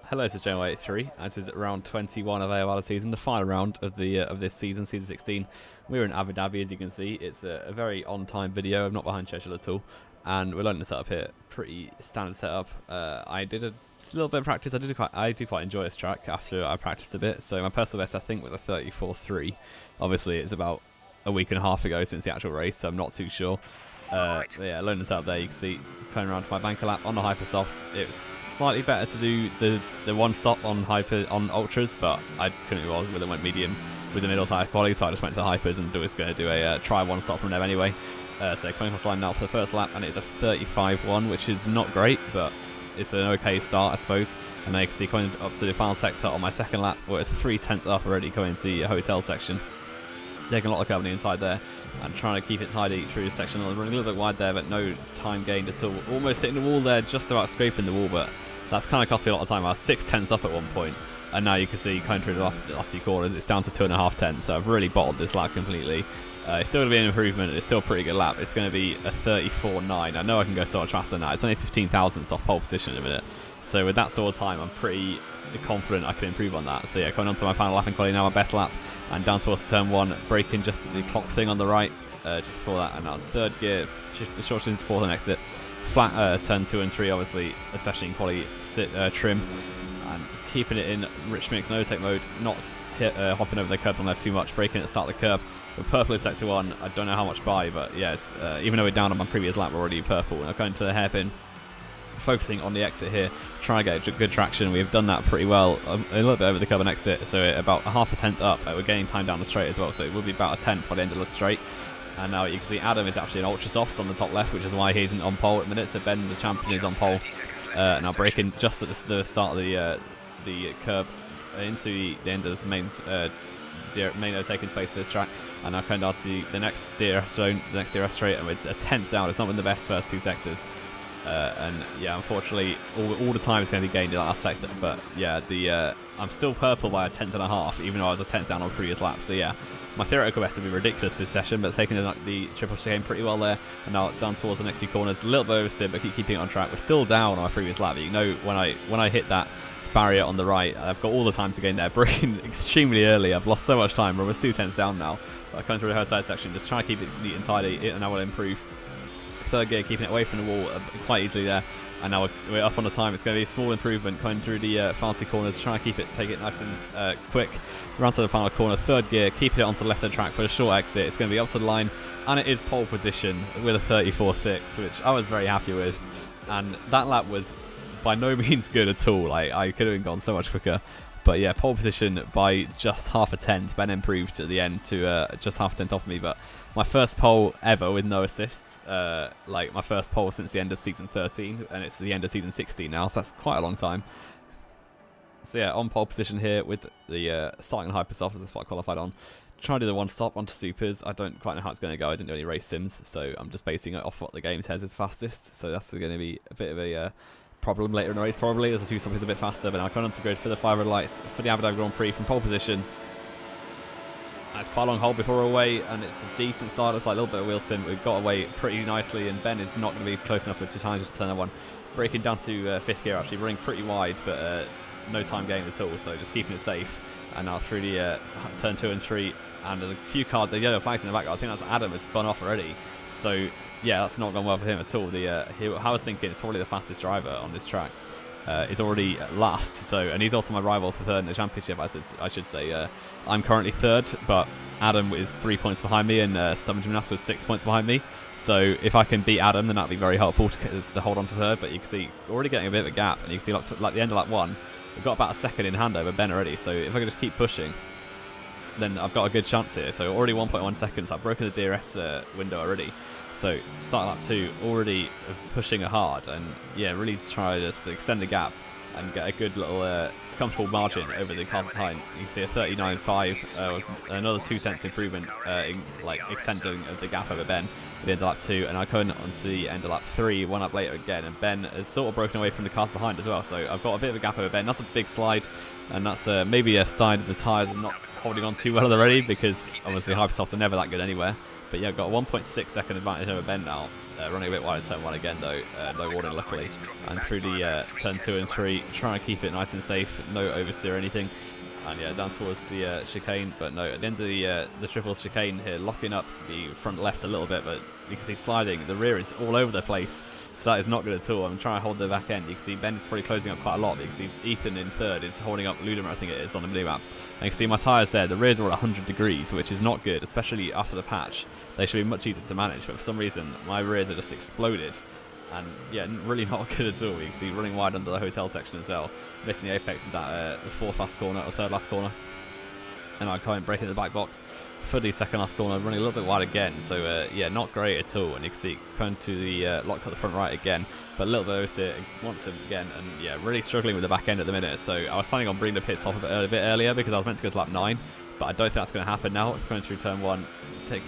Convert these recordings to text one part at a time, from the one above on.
Hello, this is J83, and this is round 21 of AOR season, the final round of the this season, season 16. We're in Abu Dhabi, as you can see. It's a very on-time video. I'm not behind schedule at all, and we're learning the setup here. Pretty standard setup. I did a little bit of practice. I do quite enjoy this track after I practiced a bit. So my personal best, I think, was a 34.3. Obviously, it's about a week and a half ago since the actual race, so I'm not too sure. Yeah, learning this out there, you can see coming around to my banker lap on the hyper softs. It's slightly better to do the one stop on ultras, but I couldn't be bothered with it. Went medium with the middle tire quality, so I just went to the hypers and was going to do a try one stop from there anyway. So coming across the line now for the first lap, and it's a 35.1, which is not great, but it's an okay start, I suppose. And then you can see coming up to the final sector on my second lap, we're 3/10 up already coming to the hotel section. Taking a lot of cover on the inside there and trying to keep it tidy through the section. Running a little bit wide there, but no time gained at all. Almost hitting the wall there, just about scraping the wall, but that's kind of cost me a lot of time. I was 6/10 up at one point, and now you can see kind of through the last few corners, it's down to 2.5 tenths. So I've really bottled this lap completely. It's still going to be an improvement. It's still a pretty good lap. It's going to be a 34.9. I know I can go so much faster than that. It's only 15 thousandths off pole position in a minute. So with that sort of time, I'm pretty confident I can improve on that. So yeah, coming on to my final lap in quality now, my best lap, and down towards turn one, braking just at the clock thing on the right, just before that, and now third gear, the short into fourth and exit, flat turn 2 and 3, obviously, especially in quality trim, and keeping it in rich mix and overtake mode, not hopping over the curb on left too much, braking at the start of the curb. We're purple in sector 1, I don't know how much by, but yeah, it's, even though we're down on my previous lap, we're already purple, and I'm going to the hairpin. Focusing on the exit here, trying to get good traction. We've done that pretty well, a little bit over the curb and exit, so about a half a tenth up. We're getting time down the straight as well, so it will be about a tenth by the end of the straight. And now you can see Adam is actually an ultra softs on the top left, which is why he isn't on pole at the minute. So Ben, the champion, is on pole. Now braking just at the start of the curb into the end of this main overtaking space for this track. And now coming down to the next DRS zone, the next DRS straight, and we're a tenth down. It's not been the best first two sectors. And yeah, unfortunately, all the time is going to be gained in that last sector. But yeah, I'm still purple by a tenth and a half, even though I was a tenth down on previous lap. So yeah, my theoretical best would be ridiculous this session, but taking the triple chicane pretty well there. And now down towards the next few corners, a little bit oversteer, but keeping it on track. We're still down on my previous lap. But you know, when I hit that barrier on the right, I've got all the time to gain there. Braking extremely early. I've lost so much time. We're almost 2 tenths down now. But I'm coming through the hard side section, just trying to keep it neat and tidy, and I will improve. Third gear, keeping it away from the wall quite easily there, and now we're up on the time. It's going to be a small improvement coming through the fancy corners, trying to take it nice and quick. Run to the final corner, third gear, keeping it onto the left hand track for a short exit. It's going to be up to the line, and it is pole position with a 34.6, which I was very happy with. And that lap was by no means good at all. I could have gone so much quicker. But yeah, pole position by just half a tenth. Ben improved at the end to just half a tenth off me. But my first pole ever with no assists. Like my first pole since the end of season 13. And it's the end of season 16 now. So that's quite a long time. So yeah, on pole position here with the starting hyper soft, that's what I qualified on. Trying to do the one stop onto supers. I don't quite know how it's going to go. I didn't do any race sims. So I'm just basing it off what the game says is fastest. So that's going to be a bit of a problem later in the race, probably, as the two stop is a bit faster. But now coming on to grid for the 5 red lights for the Abu Dhabi Grand Prix from pole position. And it's quite a long hold before we're away, and it's a decent start. It's like a little bit of wheel spin, but we've got away pretty nicely, and Ben is not going to be close enough to challenge us to turn one. Braking down to 5th gear, actually running pretty wide, but no time gain at all, so just keeping it safe. And now through the turn 2 and 3, and there's a few cars, the yellow flags in the back. I think that's Adam has spun off already. So yeah, that's not gone well for him at all. I was thinking it's probably the fastest driver on this track. Is already last, so, and he's also my rival for third in the championship. I should say. I'm currently third, but Adam is 3 points behind me, and Stubborn Gymnast was 6 points behind me. So if I can beat Adam, then that'd be very helpful to hold on to third. But you can see already getting a bit of a gap, and you can see like the end of lap 1, we've got about a second in hand over Ben already. So if I can just keep pushing, then I've got a good chance here. So already 1.1 seconds. I've broken the DRS window already. So start lap 2, already pushing it hard, and yeah, really try to just extend the gap and get a good little comfortable margin over the cars behind. You can see a 39.5, another 2 tenths improvement in like extending of the gap over Ben at the end of lap 2, and I come on to the end of lap 3, 1 lap later again, and Ben has sort of broken away from the cars behind as well. So I've got a bit of a gap over Ben. That's a big slide, and that's maybe a sign of the tyres are not holding on too well already, because obviously hypersofts are never that good anywhere. But yeah, I've got a 1.6 second advantage over Ben now. running a bit wide in turn 1 again though, no warning luckily, and through the turn 2 and 3, trying to keep it nice and safe, no oversteer or anything, and yeah, down towards the chicane, but no, at the end of the triple chicane here, locking up the front left a little bit, but you can see sliding, the rear is all over the place, so that is not good at all. I'm trying to hold the back end. You can see Ben is probably closing up quite a lot, but you can see Ethan in third is holding up Ludemer, I think it is, on the mini map. And you can see my tyres there, the rears are at 100 degrees, which is not good, especially after the patch. They should be much easier to manage, but for some reason my rears are just exploded. And yeah, really not good at all. You can see running wide under the hotel section as well, missing the apex of that the fourth last corner, or third last corner. And I'm coming breaking the back box for the second last corner, running a little bit wide again. So yeah, not great at all. And you can see coming to the locked at the front right again, but a little bit oversteer once again, and yeah, really struggling with the back end at the minute. So I was planning on bringing the pit stop a bit earlier because I was meant to go to lap 9, but I don't think that's going to happen now. Going through turn 1,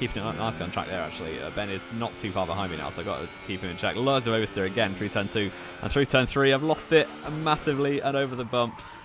keeping it nicely on track there actually. Ben is not too far behind me now, so I've got to keep him in check. Loads of oversteer again through turn 2 and through turn 3. I've lost it massively and over the bumps,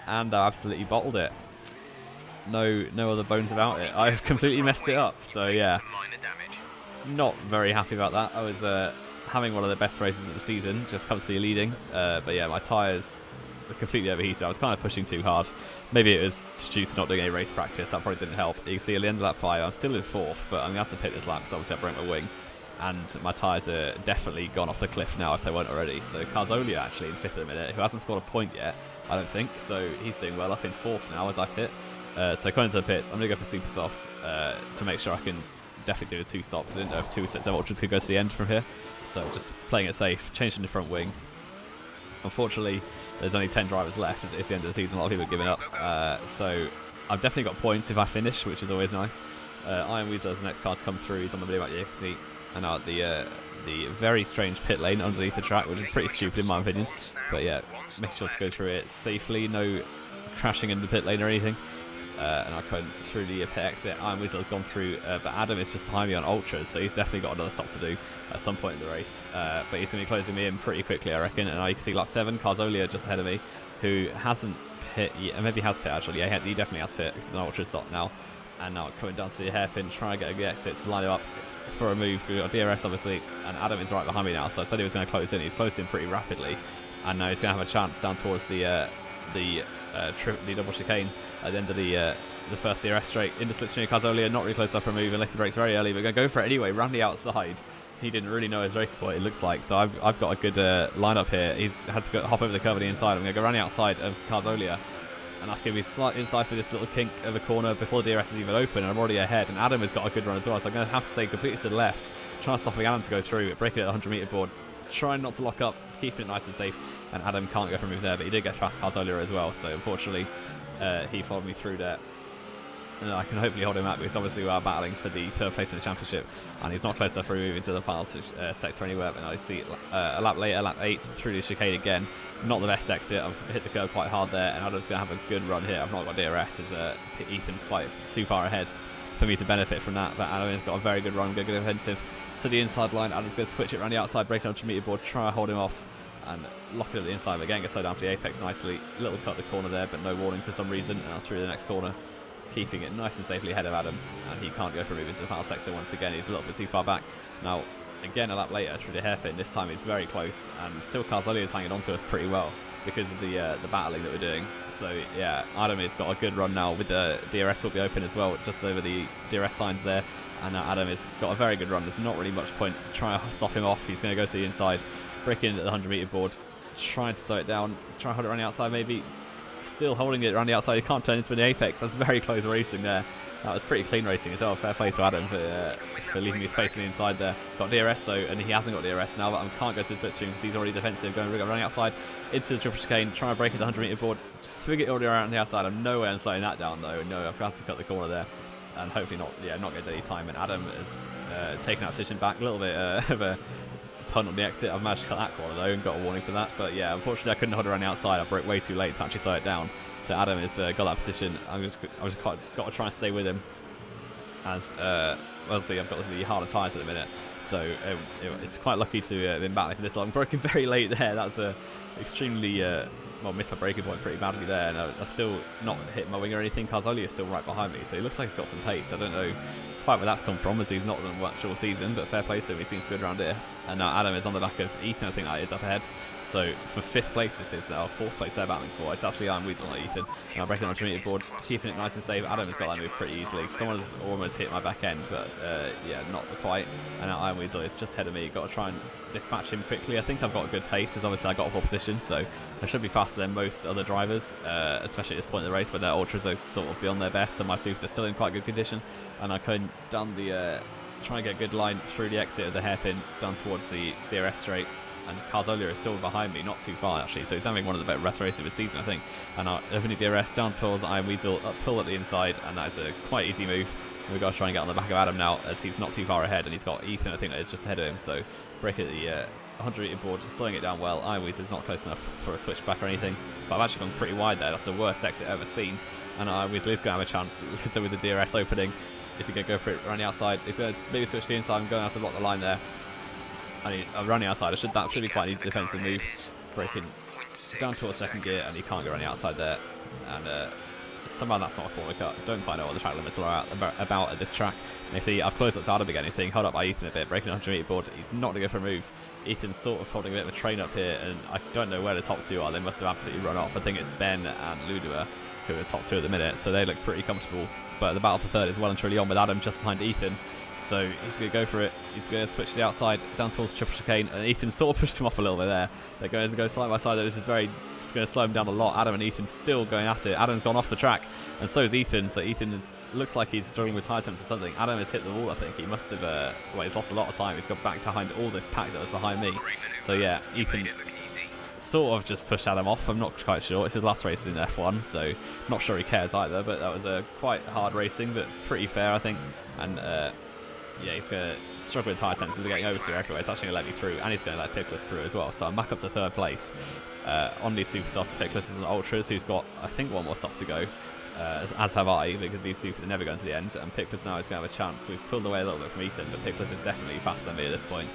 and I absolutely bottled it. No other bones about it. I've completely messed it up. So yeah, not very happy about that. I was having one of the best races of the season, just comfortably leading. But yeah, my tyres were completely overheated. I was kind of pushing too hard. Maybe it was due to not doing any race practice. That probably didn't help. You can see at the end of lap 5, I'm still in 4th, but I'm going to have to pit this lap because obviously I broke my wing. And my tyres are definitely gone off the cliff now if they weren't already. So Carzolia actually in 5th at the minute, who hasn't scored a point yet, I don't think. So he's doing well, up in 4th now as I pit. So going to the pits, I'm going to go for super softs to make sure I can definitely do the 2 stops. I didn't know if 2 sets of ultras could go to the end from here. So just playing it safe, changing the front wing. Unfortunately, there's only 10 drivers left. It's the end of the season, a lot of people are giving up. So I've definitely got points if I finish, which is always nice. Iron Weasel is the next car to come through. He's on the video back here, you can see. And now at the very strange pit lane underneath the track, which is pretty stupid in my opinion. But yeah, make sure to go through it safely, no crashing in the pit lane or anything. And I come through the pit exit. Iron Weasel has gone through, but Adam is just behind me on ultras, so he's definitely got another stop to do at some point in the race. But he's going to be closing me in pretty quickly, I reckon. And I can see lap 7, Carzolia just ahead of me, who hasn't pit yet. Maybe he has pit actually. Yeah, he definitely has pit because it's an ultra stop now. And now coming down to the hairpin, trying to get a good exit to line him up for a move. We've got DRS obviously, and Adam is right behind me now. So I said he was going to close in. He's closed in pretty rapidly, and now he's going to have a chance down towards the double chicane at the end of the first DRS straight into slipstream. Carzolia not really close enough for a move unless he brakes very early, but going to go for it anyway, round the outside. He didn't really know his braking point, it looks like, so I've got a good lineup here. He's had to hop over the curve on the inside. I'm going to go around the outside of Carzolia, and that's going to be slight inside for this little kink of a corner before the DRS is even open, and I'm already ahead, and Adam has got a good run as well, so I'm going to have to stay completely to the left, trying to stop Adam to go through, breaking it at the 100 metre board, trying not to lock up, keeping it nice and safe, and Adam can't go for a move there, but he did get past Carzolia as well, so unfortunately he followed me through there. And I can hopefully hold him out because obviously we are battling for the 3rd place in the championship, and he's not close enough for a move into the final sector anywhere. But I see a lap later, lap 8 through the chicane again. Not the best exit. I've hit the curve quite hard there, and Adam's going to have a good run here. I've not got DRS as Ethan's quite too far ahead for me to benefit from that. But Adam's got a very good run, good defensive to the inside line. Adam's going to switch it around the outside, breaking up to meter board, try to hold him off and lock it at the inside. But again, get slowed down for the apex nicely. Little cut the corner there, but no warning for some reason. And I'm through the next corner, keeping it nice and safely ahead of Adam, and he can't go for a move into the final sector once again. He's a little bit too far back. Now, again, a lap later through the hairpin, this time he's very close, and still Carzolia is hanging on to us pretty well because of the battling that we're doing. So yeah, Adam has got a good run now with the DRS will be open as well, just over the DRS signs there, and now Adam has got a very good run. There's not really much point trying to stop him off. He's going to go to the inside, breaking into the 100 metre board, trying to slow it down, try and hold it around the outside maybe. Still holding it around the outside, he can't turn into the apex. That's very close racing there. That was pretty clean racing as well. Fair play to Adam for leaving me space on the inside there. Got DRS though, and he hasn't got DRS now, but I can't go to the slipstream because he's already defensive, running outside into the triple chicane, trying to break into the 100 metre board, swing it all around the outside. I'm nowhere in slowing that down though. No, I've got to cut the corner there, and hopefully not get any time. And Adam has taken that position back a little bit of a punt on the exit. I've managed to cut that corner though and got a warning for that, but yeah, unfortunately I couldn't hold around the outside. I broke way too late to actually slow it down. So Adam has got that position. I've just got to try and stay with him, as well. See, I've got the harder tyres at the minute, so it's quite lucky to have been battling for this long. Broken very late there. That's extremely well, missed my braking point pretty badly there, and I still not hit my wing or anything. Carzolia is still right behind me, so he looks like he's got some pace. I don't know quite where that's come from, as he's not done much all season, but fair play to him, he seems good around here. And now Adam is on the back of Ethan, I think that is up ahead. So for 5th place this is now, 4th place they're battling for. It's actually Iron Weasel on Ethan. And I'm breaking on the intermediate board, keeping it nice and safe. Adam has got that move pretty easily. Someone's almost hit my back end, but yeah, not quite. And now Iron Weasel is just ahead of me. Got to try and dispatch him quickly. I think I've got a good pace, as obviously I got a pole position, so I should be faster than most other drivers, especially at this point in the race where their ultras are sort of beyond their best and my supers are still in quite good condition. And I can down the try and get a good line through the exit of the hairpin down towards the DRS straight. And Carzolia is still behind me, not too far actually, so he's having one of the better best races of his season, I think. And I open the DRS, down pulls Iron Weasel, up pull at the inside, and that is a quite easy move. And we've got to try and get on the back of Adam now, as he's not too far ahead, and he's got Ethan, I think, that is just ahead of him. So break at the 100 meter board, slowing it down well. Iron Weasel's not close enough for a switchback or anything, but I've actually gone pretty wide there. That's the worst exit I've ever seen. And Iron Weasel is going to have a chance with the DRS opening. Is he going to go for it around the outside? He's going to maybe switch to the inside. I'm going to have to block the line there. I'm running outside. That should be quite an easy defensive move. Breaking down to a 2nd gear, and you can't go around the outside there. And somehow that's not a corner cut. Don't quite know what the track limits are about at this track. And you see, I've closed up to Adam again. He's being held up by Ethan a bit, breaking 100 meter board. He's not going to go for a move. Ethan's sort of holding a bit of a train up here, and I don't know where the top 2 are. They must have absolutely run off. I think it's Ben and Ludua who are the top 2 at the minute, so they look pretty comfortable. But the battle for 3rd is well and truly on with Adam just behind Ethan. So he's going to go for it. He's going to switch to the outside, down towards triple chicane, and Ethan sort of pushed him off a little bit there. They're going to go side by side. This is just going to slow him down a lot. Adam and Ethan still going at it. Adam's gone off the track, and so is Ethan. So Ethan looks like he's struggling with tire temps or something. Adam has hit the wall, I think. He must have, well, he's lost a lot of time. He's got back behind all this pack that was behind me. So yeah, Ethan sort of just pushed Adam off. I'm not quite sure. It's his last race in F1, so not sure he cares either. But that was quite hard racing, but pretty fair, I think. And yeah, he's going to struggle with tyre temps. He's getting over through everywhere. It's actually going to let me through, and he's going to let Pickless through as well. So I'm back up to 3rd place. On these super softs, Pickless is an Ultras who's got, I think, 1 more stop to go, as have I, because these super are never going to the end. And Pickless now is going to have a chance. We've pulled away a little bit from Ethan, but Pickless is definitely faster than me at this point.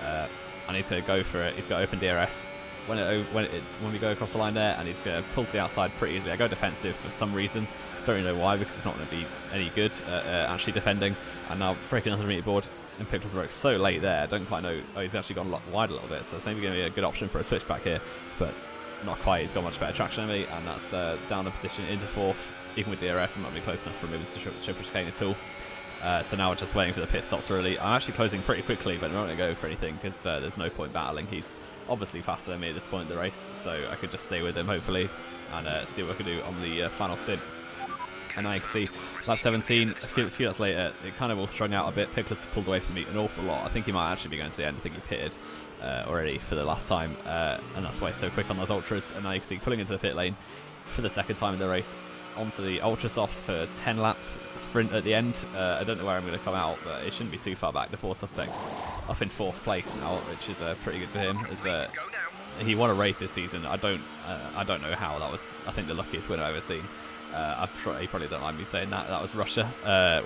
And he's going to go for it. He's got open DRS. When we go across the line there, and he's going to pull to the outside pretty easily. I go defensive for some reason. Don't really know why, because it's not going to be any good actually defending. And now breaking 100 meter board, and Pickless works so late there. I don't quite know. Oh, he's actually gone a lot wide a little bit, so it's maybe going to be a good option for a switchback here, but not quite. He's got much better traction than me, and that's down the position into 4th. Even with DRS, I'm not really close enough for moving to triple chicane at all. So now we're just waiting for the pit stops really. I'm actually closing pretty quickly, but I'm not going to go for anything because there's no point battling. He's obviously faster than me at this point in the race, so I could just stay with him hopefully and see what I can do on the final stint. And now you can see lap 17, a few laps later, it kind of all strung out a bit. Pickless pulled away from me an awful lot. I think he might actually be going to the end. I think he pitted already for the last time, and that's why he's so quick on those ultras. And now you can see pulling into the pit lane for the 2nd time in the race, onto the ultra soft for 10 laps sprint at the end. I don't know where I'm going to come out, but it shouldn't be too far back. The 4 suspects up in 4th place now, which is pretty good for him. As he won a race this season. I don't know how. That was, I think, the luckiest win I've ever seen. He probably don't mind me saying that. That was Russia,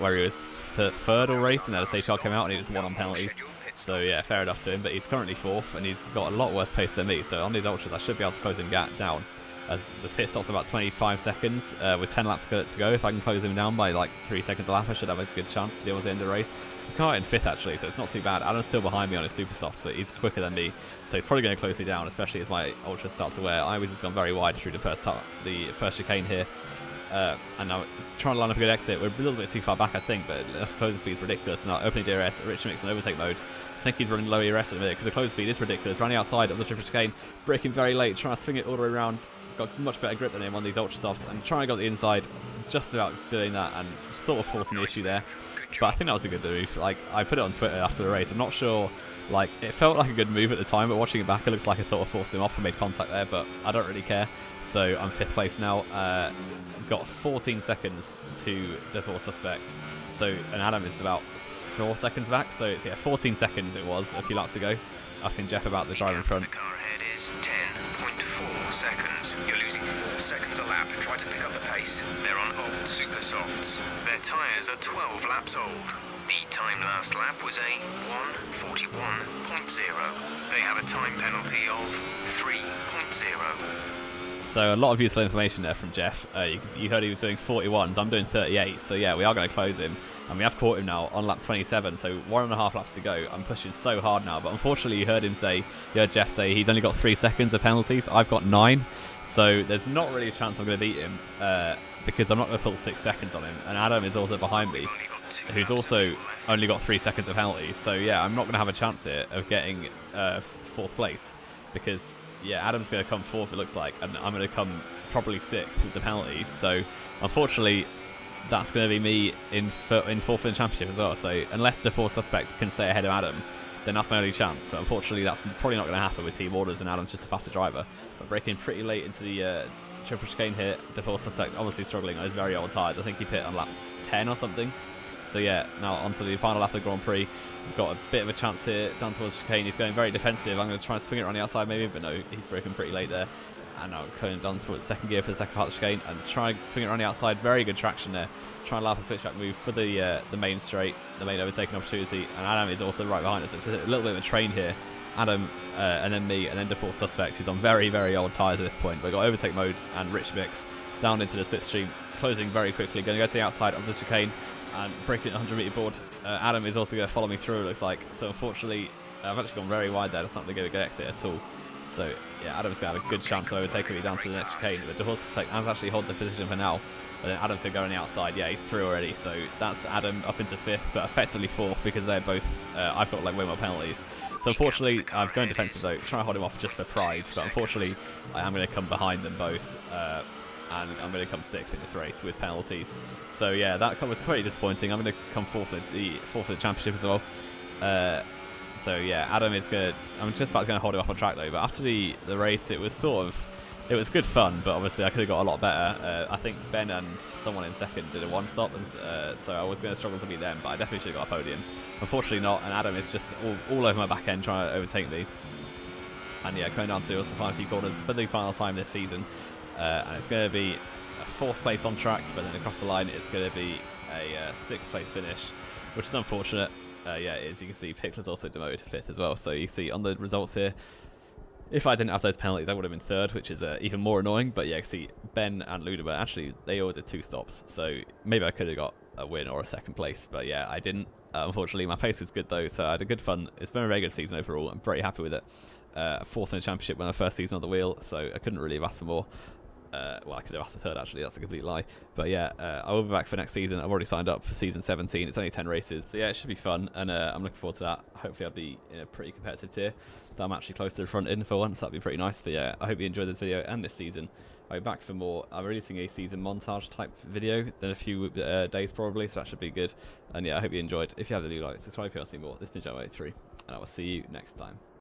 where he was 3rd all race, and then a safety car came out, and he just won on penalties. So yeah, fair enough to him. But he's currently 4th, and he's got a lot worse pace than me. So on these ultras, I should be able to close him down. As the pit stop's about 25 seconds, with 10 laps to go. If I can close him down by like 3 seconds a lap, I should have a good chance to deal with the end of the race. I'm quite in 5th actually, so it's not too bad. Adam's still behind me on his super softs, but he's quicker than me, so he's probably going to close me down, especially as my ultras start to wear. I was just gone very wide through the first chicane here. And now trying to line up a good exit. We're a little bit too far back, I think, but the closing speed is ridiculous. And now opening DRS, Rich mix and overtake mode. I think he's running low ERS at the minute because the closing speed is ridiculous. Running outside of the triple chicane, braking very late, trying to swing it all the way around. Got much better grip than him on these ultra softs, and trying to go to the inside, just about doing that and sort of forcing the issue there. But I think that was a good move. Like, I put it on Twitter after the race. I'm not sure. Like, it felt like a good move at the time, but watching it back, it looks like I sort of forced him off and made contact there. But I don't really care. So I'm 5th place now. Got 14 seconds to the 4th suspect. So, and Adam is about 4 seconds back. So it's, yeah, 14 seconds it was a few laps ago. Asking Jeff about the driver in front. The car ahead is 10.4 seconds. You're losing 4 seconds a lap. Try to pick up the pace. They're on old super softs. Their tyres are 12 laps old. The time last lap was a 1:41.0. They have a time penalty of 3.0. So a lot of useful information there from Jeff. You heard he was doing 41s. I'm doing 38. So yeah, we are going to close him. And we have caught him now on lap 27, so 1.5 laps to go. I'm pushing so hard now, but unfortunately you heard Jeff say he's only got 3 seconds of penalties. I've got 9, so there's not really a chance I'm going to beat him because I'm not going to pull 6 seconds on him. And Adam is also behind me, who's also only got 3 seconds of penalties. So yeah, I'm not going to have a chance here of getting 4th place because yeah, Adam's going to come 4th it looks like, and I'm going to come probably 6th with the penalties. So unfortunately, that's going to be me in 4th in the championship as well. So unless the 4th suspect can stay ahead of Adam, then that's my only chance. But unfortunately, that's probably not going to happen with team orders, and Adam's just a faster driver. But breaking pretty late into the triple chicane here, the 4th suspect obviously struggling on his very old tyres. I think he pit on lap 10 or something. So yeah, now onto the final lap of the Grand Prix. We've got a bit of a chance here down towards chicane. He's going very defensive. I'm going to try and swing it around the outside maybe, but no, he's broken pretty late there. And now going down towards second gear for the second part of the chicane and try and swing it around the outside. Very good traction there. Try and lap a switchback move for the main straight, the main overtaking opportunity. And Adam is also right behind us. It's a little bit of a train here. Adam and then me and then the 4th suspect, who's on very, very old tyres at this point. We've got overtake mode and rich mix down into the slipstream, closing very quickly. Going to go to the outside of the chicane and breaking the 100 metre board. Adam is also going to follow me through, it looks like. So unfortunately, I've actually gone very wide there. That's not going to give a good exit at all. So yeah, Adam's going to have a good chance of overtaking me down to the next chicane. But the 4th suspect has actually held the position for now. But then Adam's going to go on the outside. Yeah, he's through already. So that's Adam up into 5th, but effectively 4th because they're both. I've got like way more penalties. So unfortunately, I've gone defensive though, trying to hold him off just for pride. But unfortunately, I am going to come behind them both. And I'm going to come 6th in this race with penalties. So yeah, that was pretty disappointing. I'm going to come 4th at the championship as well. So yeah, Adam is good. I'm just about to hold him up on track though. But after the race, it was good fun. But obviously, I could have got a lot better. I think Ben and someone in second did a 1-stop, and so I was going to struggle to beat them. But I definitely should have got a podium. Unfortunately, not. And Adam is just all over my back end trying to overtake me. And yeah, going down to also final few corners for the final time this season. And it's going to be a 4th place on track, but then across the line it's going to be a 6th place finish, which is unfortunate. Yeah, as you can see, Pickler's also demoted to 5th as well. So you see on the results here, if I didn't have those penalties, I would have been 3rd, which is even more annoying. But yeah, you can see Ben and Ludeber, actually, they all did 2 stops. So maybe I could have got a win or a 2nd place, but yeah, I didn't. Unfortunately, my pace was good though, so I had a good fun. It's been a very good season overall. I'm pretty happy with it. 4th in the championship when my first season on the wheel, so I couldn't really have asked for more. Well, I could have asked for 3rd actually, that's a complete lie. But yeah, I will be back for next season. I've already signed up for season 17. It's only 10 races, so yeah, it should be fun, and I'm looking forward to that. Hopefully I'll be in a pretty competitive tier that I'm actually close to the front end for once. That'd be pretty nice. But yeah, I hope you enjoyed this video and this season. I'll be back for more. I'm releasing a season montage type video in a few days probably, so that should be good. And yeah, I hope you enjoyed. If you have the new like, subscribe if you want to see more. This has been Joe 83, and I will see you next time.